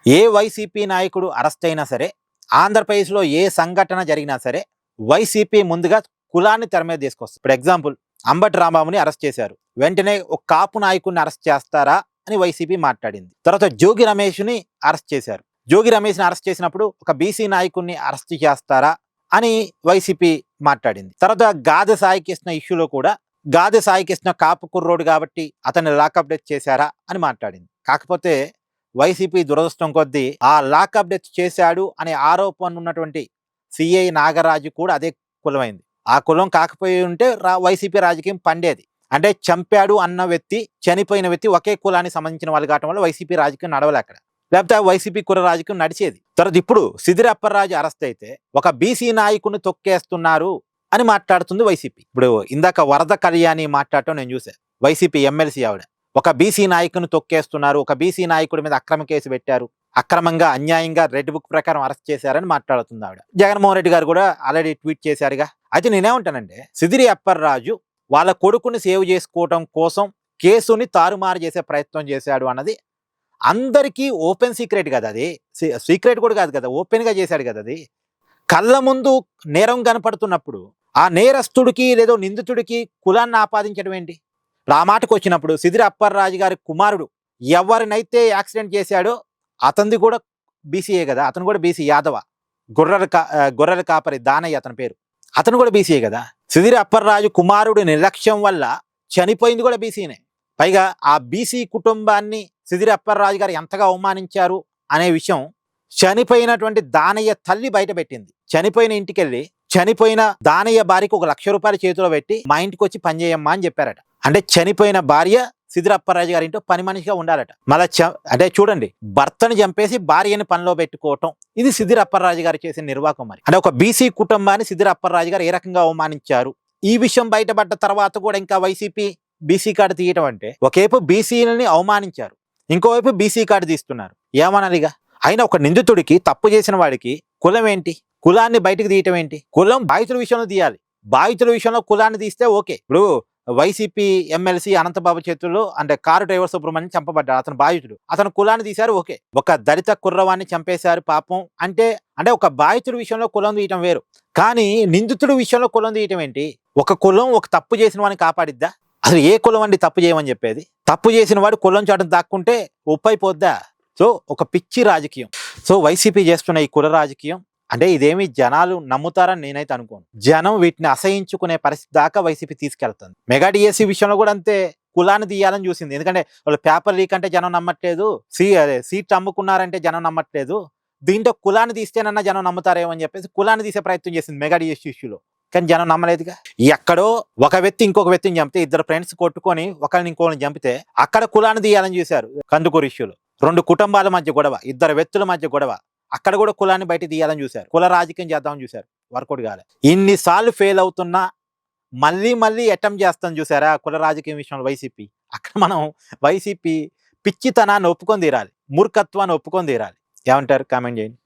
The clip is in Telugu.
ఏ వైసీపీ నాయకుడు అరెస్ట్ అయినా సరే, ఆంధ్రప్రదేశ్‌లో ఏ సంఘటన జరిగినా సరే, వైసీపీ ముందుగా కులాన్ని తెర మీద తీసుకొస్తుంది. ఇప్పుడు ఎగ్జాంపుల్ అంబటి రాంబాబుని అరెస్ట్ చేశారు. వెంటనే ఒక కాపు నాయకుడిని అరెస్ట్ చేస్తారా అని వైసీపీ మాట్లాడింది. తర్వాత జోగి రమేష్‌ని అరెస్ట్ చేశారు. జోగి రమేష్‌ని అరెస్ట్ చేసినప్పుడు ఒక బీసీ నాయకుడిని అరెస్ట్ చేస్తారా అని వైసీపీ మాట్లాడింది. తర్వాత గాదె సాయికృష్ణ ఇష్యూలో కూడా గాదె సాయికృష్ణ కాపు కుర్రోడు కాబట్టి అతన్ని లాకప్ డెత్ చేశారా అని మాట్లాడింది. కాకపోతే వైసీపీ దురదృష్టం కొద్దీ ఆ లాకప్ డెత్ చేశాడు అనే ఆరోపణ ఉన్నటువంటి సిఐ నాగరాజు కూడా అదే కులమైంది. ఆ కులం కాకపోయి ఉంటే వైసీపీ రాజకీయం పండేది. అంటే చంపాడు అన్న వ్యక్తి, చనిపోయిన వ్యక్తి ఒకే కులానికి సంబంధించిన వాళ్ళు కావటం వల్ల వైసీపీ రాజకీయం నడవలే అక్కడ. లేకపోతే వైసీపీ కుల రాజకీయం నడిచేది. తర్వాత ఇప్పుడు సిదిరి అప్పర్రాజు అరెస్ట్ అయితే ఒక బీసీ నాయకుడిని తొక్కేస్తున్నారు అని మాట్లాడుతుంది వైసీపీ. ఇప్పుడు ఇందాక వరద కళ్యాణి మాట్లాడటం నేను చూశాను. వైసీపీ ఎమ్మెల్సీ ఆవిడ ఒక బీసీ నాయకుని తొక్కేస్తున్నారు, ఒక బీసీ నాయకుడి మీద అక్రమ కేసు పెట్టారు, అక్రమంగా అన్యాయంగా రెడ్ బుక్ ప్రకారం అరెస్ట్ చేశారని మాట్లాడుతుంది ఆవిడ. జగన్మోహన్ రెడ్డి గారు కూడా ఆల్రెడీ ట్వీట్ చేశారుగా. అయితే నేనేమంటానంటే సిదిరి అప్పర్రాజు వాళ్ళ కొడుకుని సేవ్ చేసుకోవటం కోసం కేసుని తారుమారు చేసే ప్రయత్నం చేశాడు అన్నది అందరికీ ఓపెన్ సీక్రెట్ కదా. అది సీక్రెట్ కూడా కాదు కదా, ఓపెన్ గా చేశాడు కదా. అది కళ్ళ ముందు నేరం కనపడుతున్నప్పుడు ఆ నేరస్తుడికి లేదో నిందితుడికి కులాన్ని ఆపాదించడం ఏంటి? ఆ మాటకు వచ్చినప్పుడు సిదిరి అప్పర్రాజు గారి కుమారుడు ఎవరినైతే యాక్సిడెంట్ చేశాడో అతనిది కూడా బీసీఏ కదా. అతను కూడా బీసీ యాదవ, గొర్రెల కాపరి దానయ్య అతని పేరు. అతను కూడా బీసీఏ కదా. సిదిరి అప్పర్రాజు కుమారుడు నిర్లక్ష్యం వల్ల చనిపోయింది కూడా బీసీనే. పైగా ఆ బీసీ కుటుంబాన్ని సిదిరి అప్పర్రాజు గారు ఎంతగా అవమానించారు అనే విషయం చనిపోయినటువంటి దానయ్య తల్లి బయట పెట్టింది. చనిపోయిన ఇంటికి వెళ్ళి చనిపోయిన దానయ్య భార్యకు 1,00,000 రూపాయలు చేతిలో పెట్టి మా ఇంటికి వచ్చి పనిచేయమ్మా అని చెప్పారట. అంటే చనిపోయిన భార్య సిదిరి అప్పర్రాజు గారి ఇంట్లో పని మనిషిగా ఉండాలట. మళ్ళా అంటే చూడండి, భర్తను చంపేసి భార్యని పనిలో పెట్టుకోవటం, ఇది సిదిరి అప్పర్రాజు గారు చేసిన నిర్వాకం. మరి అంటే ఒక బీసీ కుటుంబాన్ని సిదిరి అప్పర్రాజు గారు ఏ రకంగా అవమానించారు, ఈ విషయం బయటపడ్డ తర్వాత కూడా ఇంకా వైసీపీ బీసీ కార్డు తీయటం అంటే ఒకవైపు బీసీలని అవమానించారు, ఇంకోవైపు బీసీ కార్డు తీస్తున్నారు. ఏమనాలిగా? అయినా ఒక నిందితుడికి, తప్పు చేసిన వాడికి కులం ఏంటి? కులాన్ని బయటకు తీయటం ఏంటి? కులం బాధితుల విషయంలో తీయాలి. బాధితుల విషయంలో కులాన్ని తీస్తే ఓకే. ఇప్పుడు వైసీపీ ఎమ్మెల్సీ అనంతబాబు చేతుల్లో అంటే కారు డ్రైవర్ సుబ్రహ్మణ్యం చంపబడ్డాడు, అతను బాధితుడు, అతను కులాన్ని తీశారు ఓకే. ఒక దళిత కుర్రవాన్ని చంపేశారు పాపం అంటే ఒక బాధితుడి విషయంలో కులం తీయటం వేరు. కానీ నిందితుడి విషయంలో కులం తీయటం ఏంటి? ఒక కులం ఒక తప్పు చేసిన వాడిని కాపాడిద్దా? అసలు ఏ కులం అండి తప్పు చేయమని చెప్పేది? తప్పు చేసిన వాడు కులం చాటును దాక్కుంటే ఉప్పైపోద్దా? సో ఒక పిచ్చి రాజకీయం. సో వైసీపీ చేస్తున్న ఈ కుల రాజకీయం అంటే ఇదేమి జనాలు నమ్ముతారని నేనైతే అనుకోను. జనం వీటిని అసహించుకునే పరిస్థితి దాకా వైసీపీ తీసుకెళ్తుంది. మెగా డిఎస్సీ విషయంలో కూడా అంతే, కులాన్ని తీయాలని చూసింది. ఎందుకంటే వాళ్ళు పేపర్ లీక్ అంటే జనం నమ్మట్లేదు, సీట్ అమ్ముకున్నారంటే జనం నమ్మట్లేదు, దీంట్లో కులాన్ని తీస్తేనన్నా జనం నమ్ముతారేమో అని చెప్పేసి కులాన్ని తీసే ప్రయత్నం చేసింది మెగా డిఎస్సీ ఇష్యూలో. కానీ జనం నమ్మలేదుగా. ఎక్కడో ఒక వ్యక్తి ఇంకొక వ్యక్తిని చంపితే, ఇద్దరు ఫ్రెండ్స్ కొట్టుకొని ఒకరిని ఇంకోని చంపితే అక్కడ కులాన్ని తీయాలని చూశారు. కందుకూరు ఇష్యూలో 2 కుటుంబాల మధ్య గొడవ, 2 వ్యక్తుల మధ్య గొడవ, అక్కడ కూడా కులాన్ని బయట తీయాలని చూశారు, కుల రాజకీయం చేద్దామని చూశారు, వర్కౌట్ కాలే. ఇన్నిసార్లు ఫెయిల్ అవుతున్నా మళ్ళీ మళ్ళీ అటెంప్ట్ చేస్తాం చూసారా కుల రాజకీయం విషయంలో వైసీపీ. అక్కడ మనం వైసీపీ పిచ్చితనాన్ని ఒప్పుకొని తీరాలి, మూర్ఖత్వాన్ని ఒప్పుకొని తీరాలి. ఏమంటారు? కామెంట్ చేయండి.